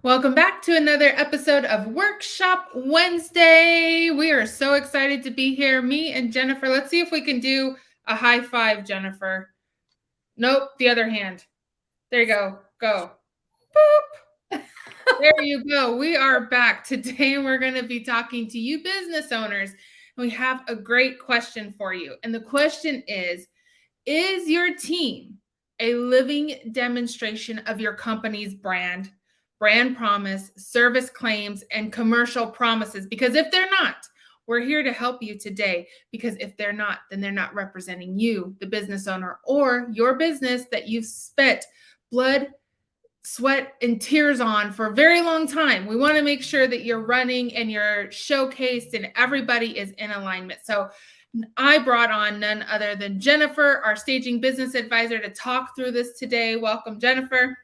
Welcome back to another episode of Workshop Wednesday. We are so excited to be here. Me and Jennifer. Let's see if we can do a high five, Jennifer. Nope, the other hand. There you go. Go. Boop. There you go. We are back. Today we're going to be talking to you business owners. We have a great question for you. And the question is your team a living demonstration of your company's brand promise, service claims, and commercial promises? Because if they're not, we're here to help you today. Because if they're not, then they're not representing you, the business owner, or your business that you've spent blood, sweat, and tears on for a very long time. We want to make sure that you're running and you're showcased and everybody is in alignment. So I brought on none other than Jennifer, our staging business advisor, to talk through this today. Welcome, Jennifer.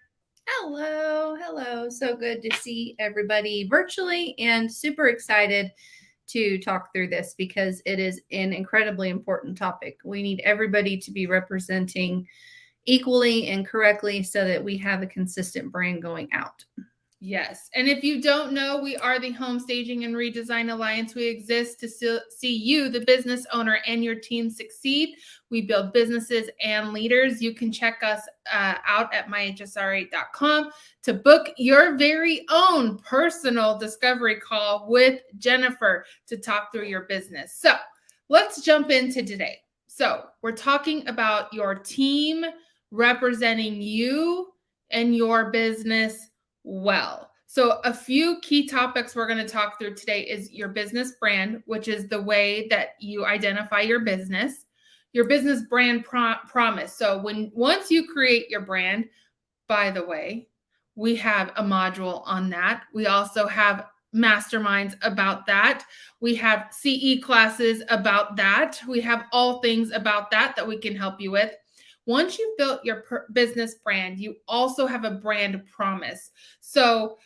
Hello. So good to see everybody virtually and super excited to talk through this because it is an incredibly important topic. We need everybody to be representing equally and correctly so that we have a consistent brand going out. Yes. And if you don't know, we are the Home Staging and Redesign Alliance. We exist to see you, the business owner, and your team succeed. We build businesses and leaders. You can check us out at myhsra.com to book your very own personal discovery call with Jennifer to talk through your business. So let's jump into today. So we're talking about your team representing you and your business well. So a few key topics we're going to talk through today is your business brand, which is the way that you identify your business brand promise. So once you create your brand, by the way, we have a module on that. We also have masterminds about that. We have CE classes about that. We have all things about that we can help you with. Once you've built your business brand, you also have a brand promise. So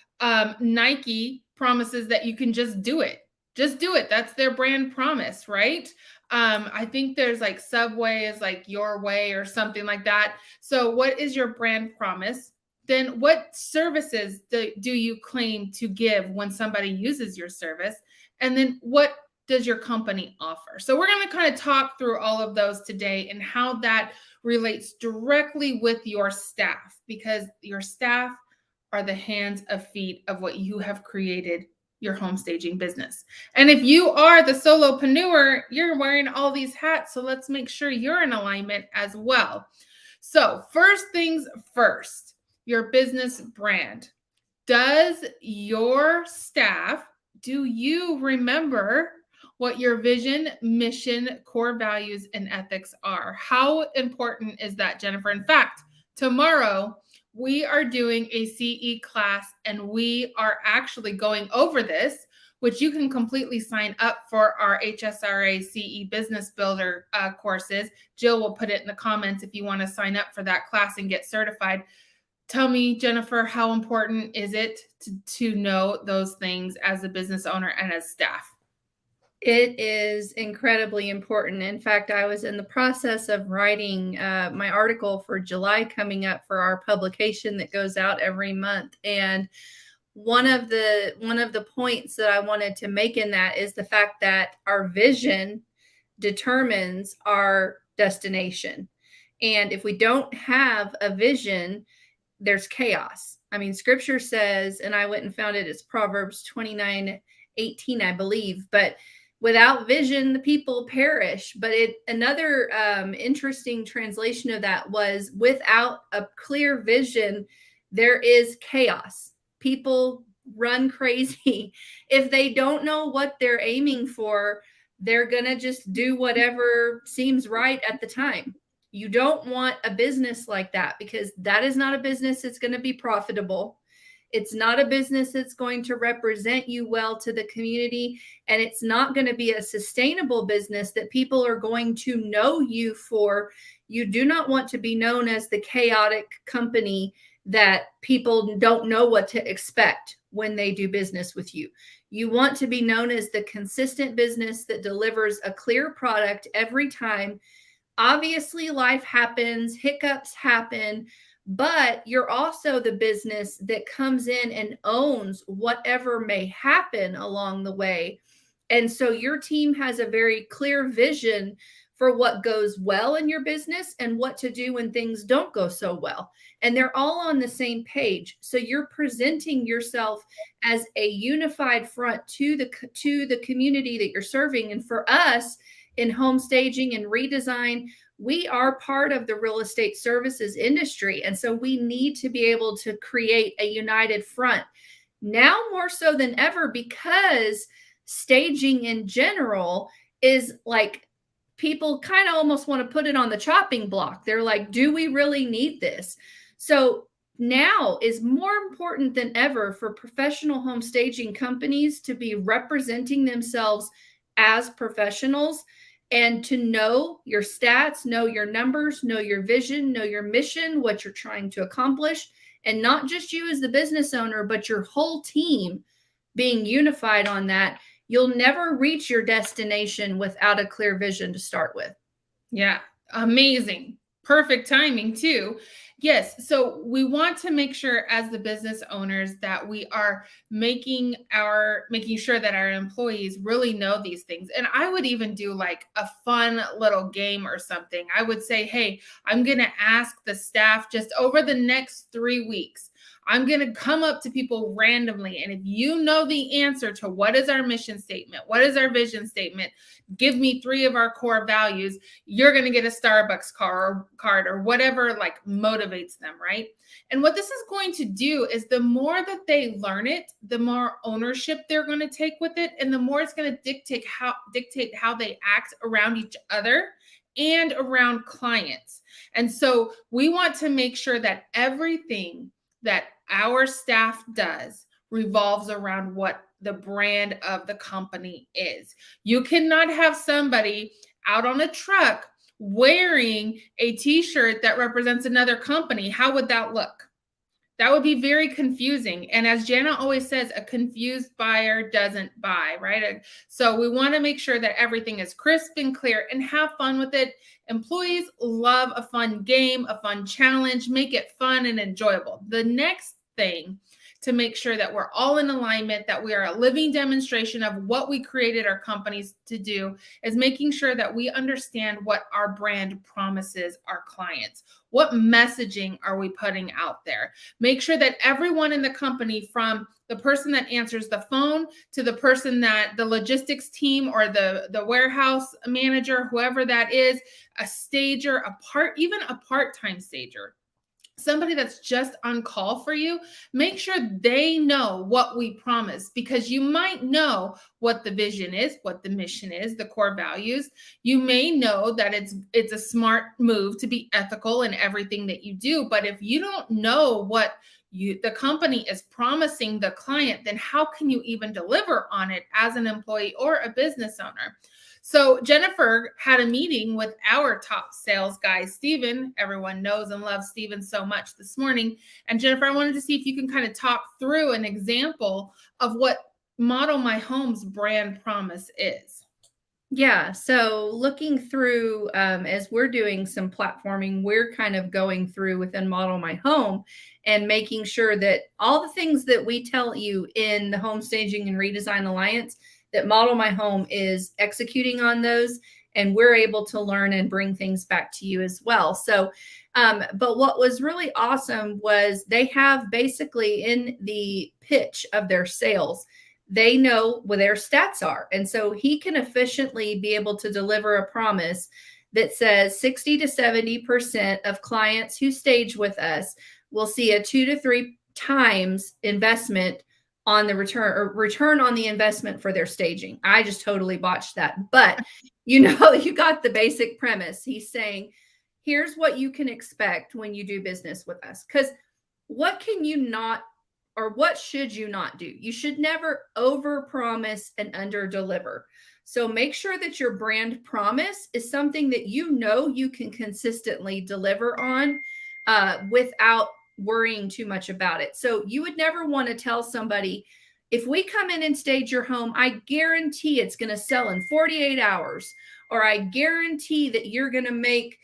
Nike promises that you can just do it. Just do it. That's their brand promise, right? I think there's like Subway is like your way or something like that. So what is your brand promise? Then what services do you claim to give when somebody uses your service? And then what does your company offer? So we're going to kind of talk through all of those today and how that relates directly with your staff, because your staff are the hands and feet of what you have created, your home staging business. And if you are the solopreneur, you're wearing all these hats. So let's make sure you're in alignment as well. So first things first, your business brand. Does your staff, do you remember what your vision, mission, core values, and ethics are? How important is that, Jennifer? In fact, tomorrow we are doing a CE class and we are actually going over this, which you can completely sign up for our HSRA CE Business Builder courses. Jill will put it in the comments if you want to sign up for that class and get certified. Tell me, Jennifer, how important is it to know those things as a business owner and as staff? It is incredibly important. In fact, I was in the process of writing my article for July coming up for our publication that goes out every month. And one of the points that I wanted to make in that is the fact that our vision determines our destination. And if we don't have a vision, there's chaos. I mean, scripture says, and I went and found it, it's Proverbs 29:18, I believe, but without vision, the people perish. But another interesting translation of that was, without a clear vision, there is chaos. People run crazy. If they don't know what they're aiming for, they're going to just do whatever seems right at the time. You don't want a business like that, because that is not a business that's going to be profitable. It's not a business that's going to represent you well to the community, and it's not going to be a sustainable business that people are going to know you for. You do not want to be known as the chaotic company that people don't know what to expect when they do business with you. You want to be known as the consistent business that delivers a clear product every time. Obviously, life happens, hiccups happen, but you're also the business that comes in and owns whatever may happen along the way. And so your team has a very clear vision for what goes well in your business and what to do when things don't go so well. And they're all on the same page. So you're presenting yourself as a unified front to the community that you're serving. And for us in home staging and redesign, we are part of the real estate services industry. And so we need to be able to create a united front now more so than ever, because staging in general is like, people kind of almost want to put it on the chopping block. They're like, do we really need this? So now is more important than ever for professional home staging companies to be representing themselves as professionals and to know your stats, know your numbers, know your vision, know your mission, what you're trying to accomplish, and not just you as the business owner, but your whole team being unified on that. You'll never reach your destination without a clear vision to start with. Yeah, amazing. Perfect timing too. Yes, so we want to make sure as the business owners that we are making sure that our employees really know these things. And I would even do like a fun little game or something. I would say, "Hey, I'm going to ask the staff just over the next 3 weeks. I'm going to come up to people randomly, and if you know the answer to what is our mission statement, what is our vision statement, give me 3 of our core values, you're going to get a Starbucks card or whatever like motivates them," right? And what this is going to do is the more that they learn it, the more ownership they're going to take with it, and the more it's going to dictate how they act around each other and around clients. And so we want to make sure that everything that our staff does revolves around what the brand of the company is. You cannot have somebody out on a truck wearing a t-shirt that represents another company. How would that look? That would be very confusing. And as Jana always says, a confused buyer doesn't buy, right? So we want to make sure that everything is crisp and clear and have fun with it. Employees love a fun game, a fun challenge, make it fun and enjoyable. The next thing to make sure that we're all in alignment, that we are a living demonstration of what we created our companies to do, is making sure that we understand what our brand promises our clients. What messaging are we putting out there? Make sure that everyone in the company, from the person that answers the phone to the person that the logistics team or the warehouse manager, whoever that is, a stager, even a part-time stager, somebody that's just on call for you, make sure they know what we promise, because you might know what the vision is, what the mission is, the core values. You may know that it's a smart move to be ethical in everything that you do, but if you don't know what the company is promising the client, then how can you even deliver on it as an employee or a business owner? So Jennifer had a meeting with our top sales guy, Steven. Everyone knows and loves Steven so much this morning. And Jennifer, I wanted to see if you can kind of talk through an example of what Model My Home's brand promise is. Yeah. So looking through, as we're doing some platforming, we're kind of going through within Model My Home and making sure that all the things that we tell you in the Home Staging and Redesign Alliance, that Model My Home is executing on those, and we're able to learn and bring things back to you as well. So, but what was really awesome was they have basically in the pitch of their sales, they know what their stats are. And so he can efficiently be able to deliver a promise that says 60 to 70% of clients who stage with us will see a 2 to 3 times investment on the return on the investment for their staging. I just totally botched that. But you got the basic premise. He's saying, here's what you can expect when you do business with us. Because what can you not, or what should you not do? You should never overpromise and underdeliver. So make sure that your brand promise is something that you can consistently deliver on without worrying too much about it. So you would never want to tell somebody, if we come in and stage your home, I guarantee it's going to sell in 48 hours, or I guarantee that you're going to make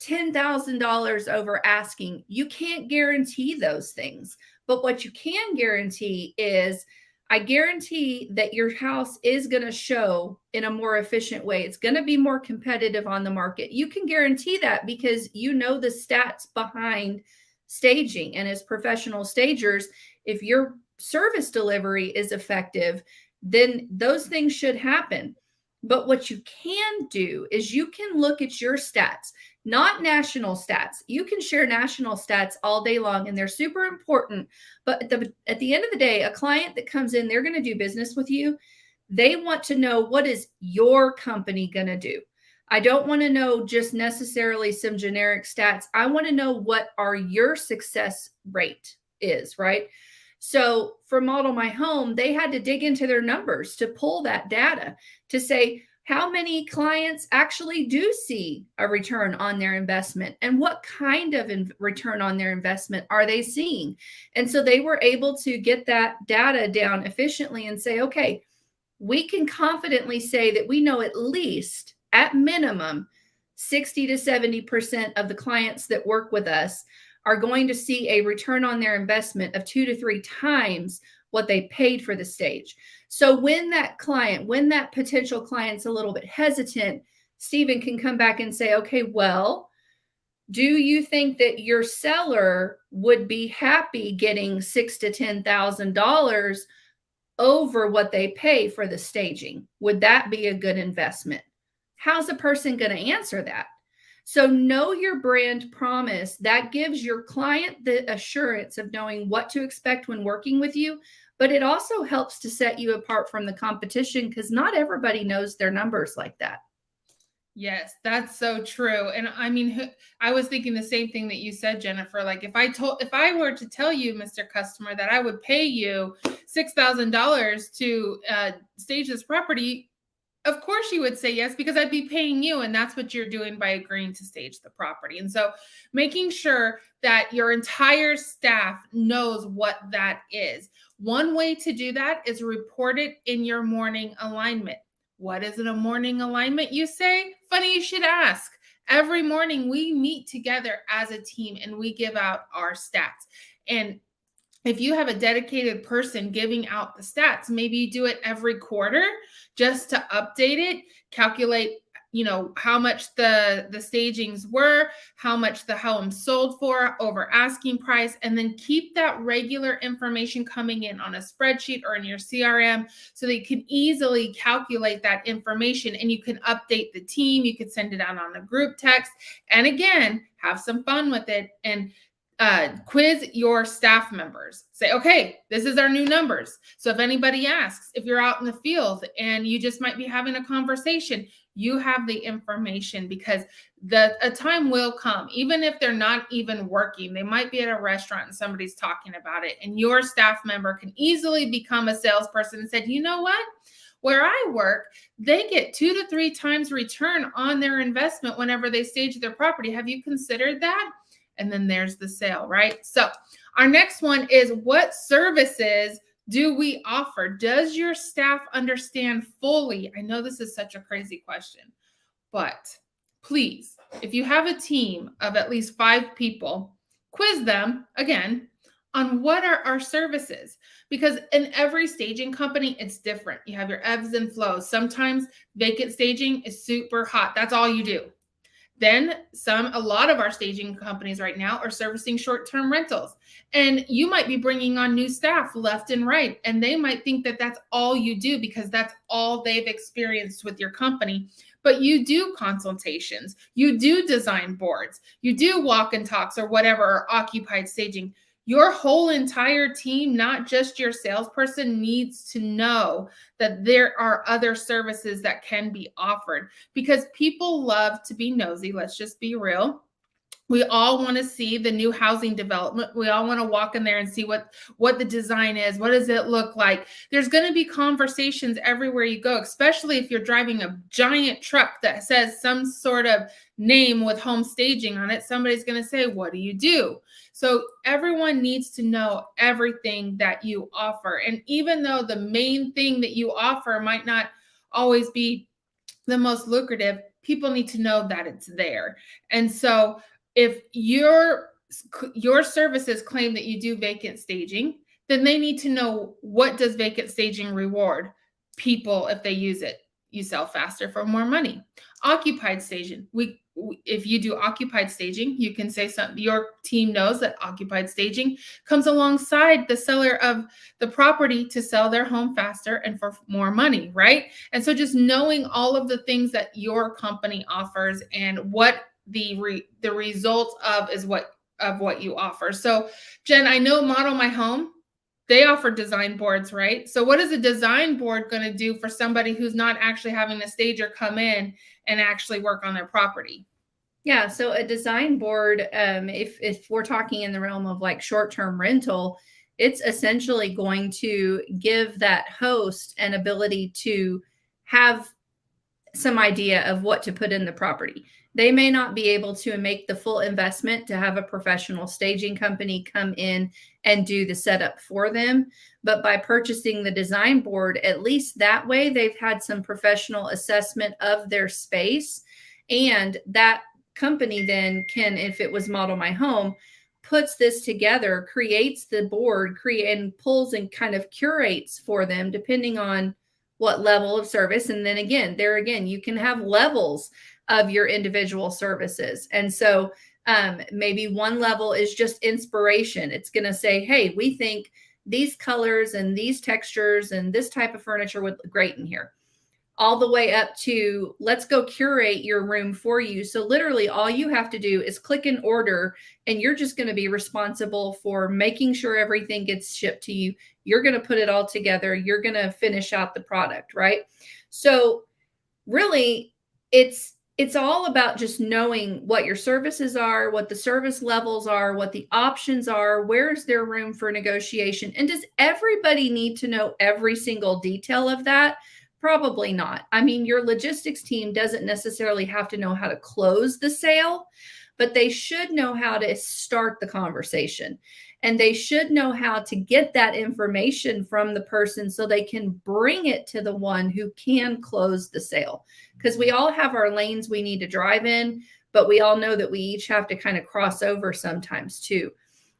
$10,000 over asking. You can't guarantee those things. But what you can guarantee is I guarantee that your house is going to show in a more efficient way. It's going to be more competitive on the market. You can guarantee that because you know the stats behind staging. And as professional stagers, if your service delivery is effective, then those things should happen. But what you can do is you can look at your stats, not national stats. You can share national stats all day long, and they're super important. But at the end of the day, a client that comes in, they're going to do business with you. They want to know, what is your company going to do? I don't want to know just necessarily some generic stats. I want to know what are your success rate is, right? So for Model My Home, they had to dig into their numbers to pull that data to say, how many clients actually do see a return on their investment, and what kind of return on their investment are they seeing? And so they were able to get that data down efficiently and say, okay, we can confidently say that we know at least, at minimum, 60 to 70% of the clients that work with us are going to see a return on their investment of 2 to 3 times what they paid for the stage. So when that potential client's a little bit hesitant, Stephen can come back and say, okay, well, do you think that your seller would be happy getting $6,000 to $10,000 over what they pay for the staging? Would that be a good investment? How's a person going to answer that? So know your brand promise. That gives your client the assurance of knowing what to expect when working with you, but it also helps to set you apart from the competition because not everybody knows their numbers like that. Yes, that's so true. And I mean, I was thinking the same thing that you said, Jennifer. Like if I were to tell you, Mr. Customer, that I would pay you $6,000 to stage this property, of course you would say yes, because I'd be paying you, and that's what you're doing by agreeing to stage the property. And so making sure that your entire staff knows what that is. One way to do that is report it in your morning alignment. What is it, a morning alignment, you say? Funny you should ask. Every morning we meet together as a team and we give out our stats. And if you have a dedicated person giving out the stats, maybe you do it every quarter just to update it, calculate, how much the stagings were, how much the home sold for over asking price, and then keep that regular information coming in on a spreadsheet or in your CRM so that you can easily calculate that information and you can update the team. You could send it out on a group text, and again, have some fun with it and quiz your staff members. Say, okay, this is our new numbers. So if anybody asks, if you're out in the field and you just might be having a conversation, you have the information, because a time will come, even if they're not even working, they might be at a restaurant and somebody's talking about it, and your staff member can easily become a salesperson and said, you know what? Where I work, they get 2 to 3 times return on their investment whenever they stage their property. Have you considered that? And then there's the sale, right? So our next one is, what services do we offer? Does your staff understand fully? I know this is such a crazy question, but please, if you have a team of at least 5 people, quiz them again on what are our services, because in every staging company, it's different. You have your ebbs and flows. Sometimes vacant staging is super hot. That's all you do. Then a lot of our staging companies right now are servicing short-term rentals, and you might be bringing on new staff left and right, and they might think that that's all you do because that's all they've experienced with your company. But you do consultations, you do design boards, you do walk and talks or whatever, or occupied staging. Your whole entire team, not just your salesperson, needs to know that there are other services that can be offered, because people love to be nosy. Let's just be real. We all want to see the new housing development. We all want to walk in there and see what the design is. What does it look like? There's going to be conversations everywhere you go, especially if you're driving a giant truck that says some sort of name with home staging on it. Somebody's going to say, what do you do? So everyone needs to know everything that you offer. And even though the main thing that you offer might not always be the most lucrative, people need to know that it's there. And so if your services claim that you do vacant staging, then they need to know, what does vacant staging reward people if they use it? You sell faster for more money. Occupied staging, if you do occupied staging, you can say something, your team knows that occupied staging comes alongside the seller of the property to sell their home faster and for more money, right? And so just knowing all of the things that your company offers and what the result of is what you offer. So Jen, I know Model My Home, they offer design boards, right? So what is a design board going to do for somebody who's not actually having a stager come in and actually work on their property? Yeah, so a design board, if we're talking in the realm of like short-term rental, it's essentially going to give that host an ability to have some idea of what to put in the property. They may not be able to make the full investment to have a professional staging company come in and do the setup for them. But by purchasing the design board, at least that way they've had some professional assessment of their space. And that company then can, if it was Model My Home, puts this together, creates the board, and pulls and kind of curates for them depending on what level of service. And then again, you can have levels of your individual services. And so maybe one level is just inspiration. It's going to say, hey, we think these colors and these textures and this type of furniture would look great in here. All the way up to, let's go curate your room for you. So literally all you have to do is click an order, and you're just going to be responsible for making sure everything gets shipped to you. You're going to put it all together. You're going to finish out the product, right? So really it's all about just knowing what your services are, what the service levels are, what the options are, where's there room for negotiation, and does everybody need to know every single detail of that? Probably not. I mean, your logistics team doesn't necessarily have to know how to close the sale, but they should know how to start the conversation. And they should know how to get that information from the person so they can bring it to the one who can close the sale. Because we all have our lanes we need to drive in, but we all know that we each have to kind of cross over sometimes too.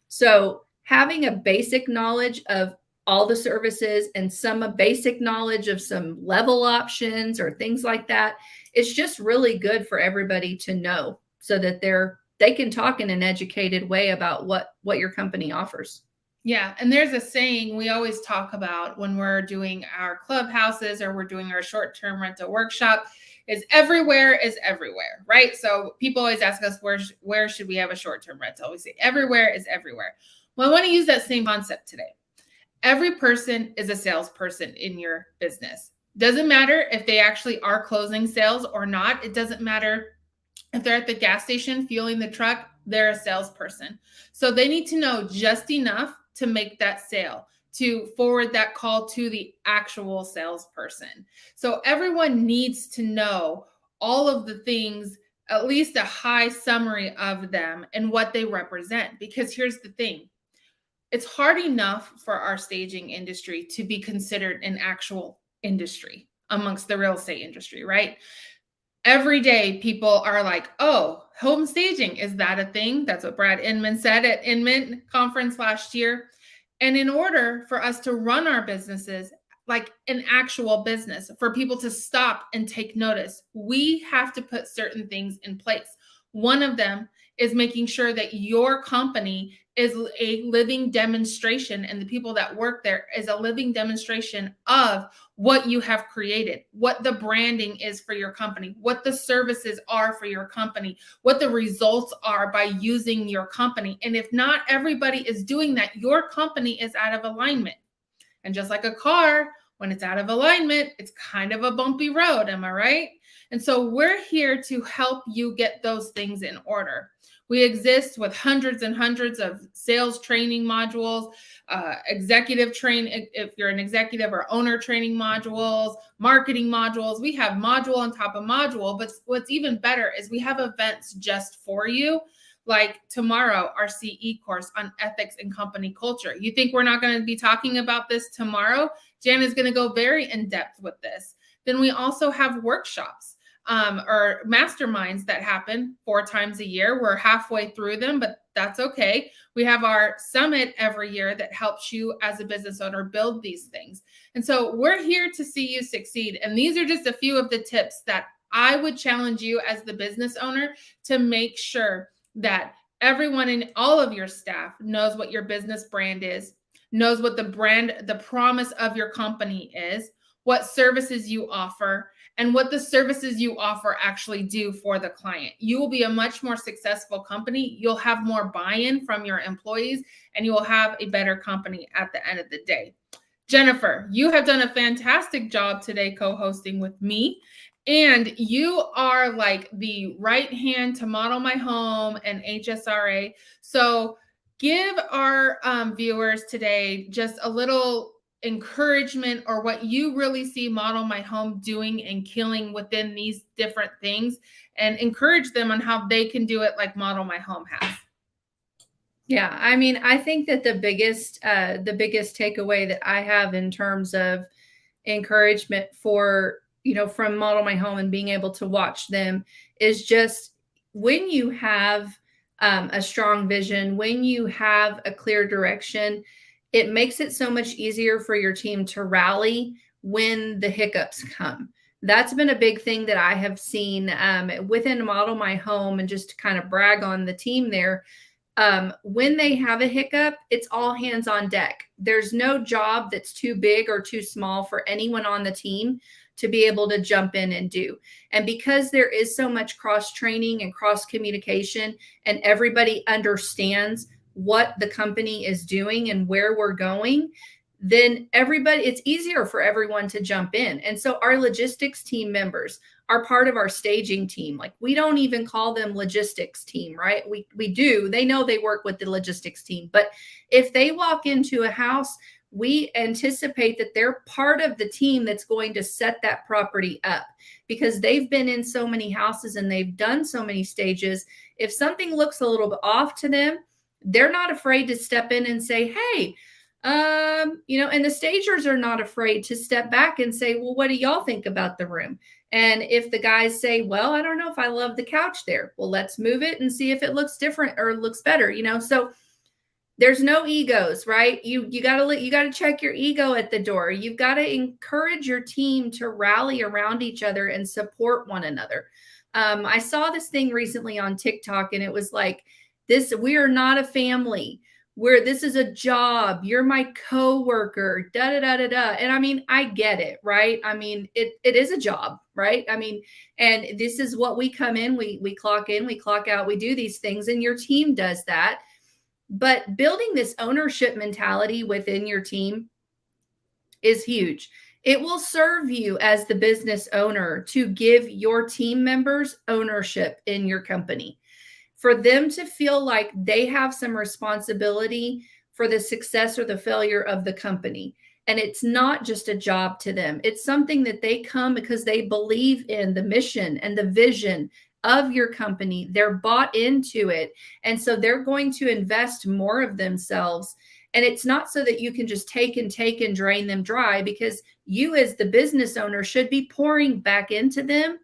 So having a basic knowledge of all the services and a basic knowledge of some level options or things like that, it's just really good for everybody to know so that they can talk in an educated way about what your company offers. Yeah. And there's a saying we always talk about when we're doing our clubhouses or we're doing our short-term rental workshop is everywhere, right? So people always ask us, where should we have a short-term rental? We say everywhere is everywhere. Well, I want to use that same concept today. Every person is a salesperson in your business. Doesn't matter if they actually are closing sales or not. It doesn't matter if they're at the gas station fueling the truck, they're a salesperson. So they need to know just enough to make that sale, to forward that call to the actual salesperson. So everyone needs to know all of the things, at least a high summary of them and what they represent. Because here's the thing. It's hard enough for our staging industry to be considered an actual industry amongst the real estate industry, right? Every day people are like, oh, home staging, is that a thing? That's what Brad Inman said at Inman conference last year. And in order for us to run our businesses like an actual business, for people to stop and take notice, we have to put certain things in place. One of them is making sure that your company is a living demonstration, and the people that work there is a living demonstration of what you have created, what the branding is for your company, what the services are for your company, what the results are by using your company. And if not everybody is doing that, your company is out of alignment. And just like a car, when it's out of alignment, it's kind of a bumpy road. Am I right? And so we're here to help you get those things in order. We exist with hundreds and hundreds of sales training modules, executive train, if you're an executive, or owner training modules, marketing modules. We have module on top of module, but what's even better is we have events just for you. Like tomorrow, our CE course on ethics and company culture. You think we're not going to be talking about this tomorrow? Jan is going to go very in depth with this. Then we also have workshops. or masterminds that happen 4 times a year. We're halfway through them, but that's okay. We have our summit every year that helps you as a business owner build these things. And so we're here to see you succeed. And these are just a few of the tips that I would challenge you as the business owner to make sure that everyone in all of your staff knows what your business brand is, knows what the promise of your company is, what services you offer, and what the services you offer actually do for the client. You will be a much more successful company. You'll have more buy-in from your employees, and you will have a better company at the end of the day. Jennifer, you have done a fantastic job today co-hosting with me. And you are like the right hand to Model My Home and HSRA. So give our viewers today just a little encouragement or what you really see Model My Home doing and killing within these different things, and encourage them on how they can do it like Model My Home has. Yeah, I mean, I think that the biggest takeaway that I have in terms of encouragement for, from Model My Home and being able to watch them is just when you have a strong vision, when you have a clear direction, it makes it so much easier for your team to rally when the hiccups come. That's been a big thing that I have seen within Model My Home, and just to kind of brag on the team there. When they have a hiccup, it's all hands on deck. There's no job that's too big or too small for anyone on the team to be able to jump in and do. And because there is so much cross training and cross communication, and everybody understands what the company is doing and where we're going, then it's easier for everyone to jump in. And so our logistics team members are part of our staging team. Like, we don't even call them logistics team, right? We do. They know they work with the logistics team. But if they walk into a house, we anticipate that they're part of the team that's going to set that property up, because they've been in so many houses and they've done so many stages. If something looks a little bit off to them, they're not afraid to step in and say, hey, and the stagers are not afraid to step back and say, well, what do y'all think about the room? And if the guys say, well, I don't know if I love the couch there, well, let's move it and see if it looks different or looks better, so there's no egos, right? You gotta check your ego at the door. You've got to encourage your team to rally around each other and support one another. I saw this thing recently on TikTok, and it was like, we are not a family. This is a job. You're my coworker, da da da da da. And I mean, I get it, right? I mean, it is a job, right? I mean, and this is what we come in, we clock in, we clock out, we do these things, and your team does that. But building this ownership mentality within your team is huge. It will serve you as the business owner to give your team members ownership in your company, for them to feel like they have some responsibility for the success or the failure of the company. And it's not just a job to them. It's something that they come because they believe in the mission and the vision of your company. They're bought into it. And so they're going to invest more of themselves. And it's not so that you can just take and drain them dry, because you as the business owner should be pouring back into them.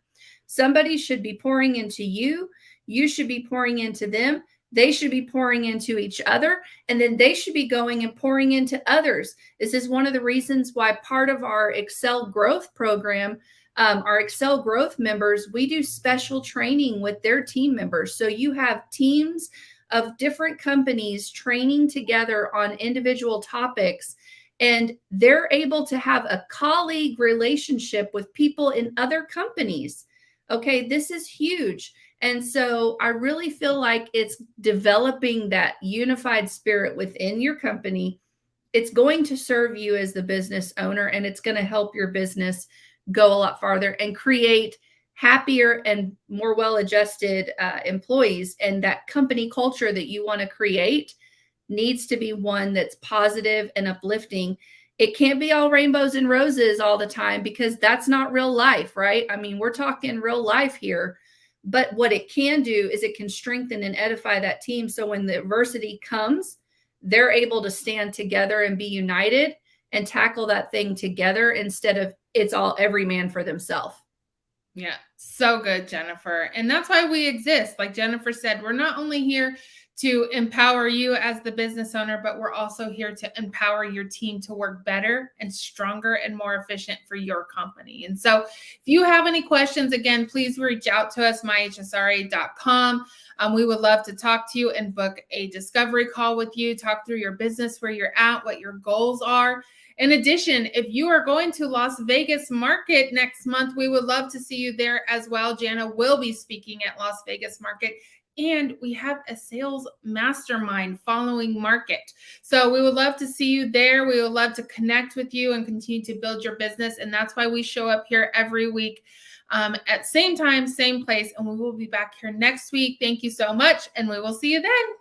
Somebody should be pouring into you. You should be pouring into them. They should be pouring into each other, and then they should be going and pouring into others. This is one of the reasons why part of our Excel growth program, our Excel growth members, we do special training with their team members. So you have teams of different companies training together on individual topics, and they're able to have a colleague relationship with people in other companies. Okay, this is huge. And so I really feel like it's developing that unified spirit within your company. It's going to serve you as the business owner, and it's going to help your business go a lot farther and create happier and more well-adjusted employees. And that company culture that you want to create needs to be one that's positive and uplifting. It can't be all rainbows and roses all the time, because that's not real life, right? I mean, we're talking real life here. But what it can do is it can strengthen and edify that team. So when the adversity comes, they're able to stand together and be united and tackle that thing together, instead of it's all every man for themselves. Yeah, so good, Jennifer. And that's why we exist. Like Jennifer said, we're not only here to empower you as the business owner, but we're also here to empower your team to work better and stronger and more efficient for your company. And so if you have any questions, again, please reach out to us, myhsra.com. We would love to talk to you and book a discovery call with you, talk through your business, where you're at, what your goals are. In addition, if you are going to Las Vegas Market next month, we would love to see you there as well. Jana will be speaking at Las Vegas Market. And we have a sales mastermind following market. So we would love to see you there. We would love to connect with you and continue to build your business. And that's why we show up here every week at same time, same place. And we will be back here next week. Thank you so much. And we will see you then.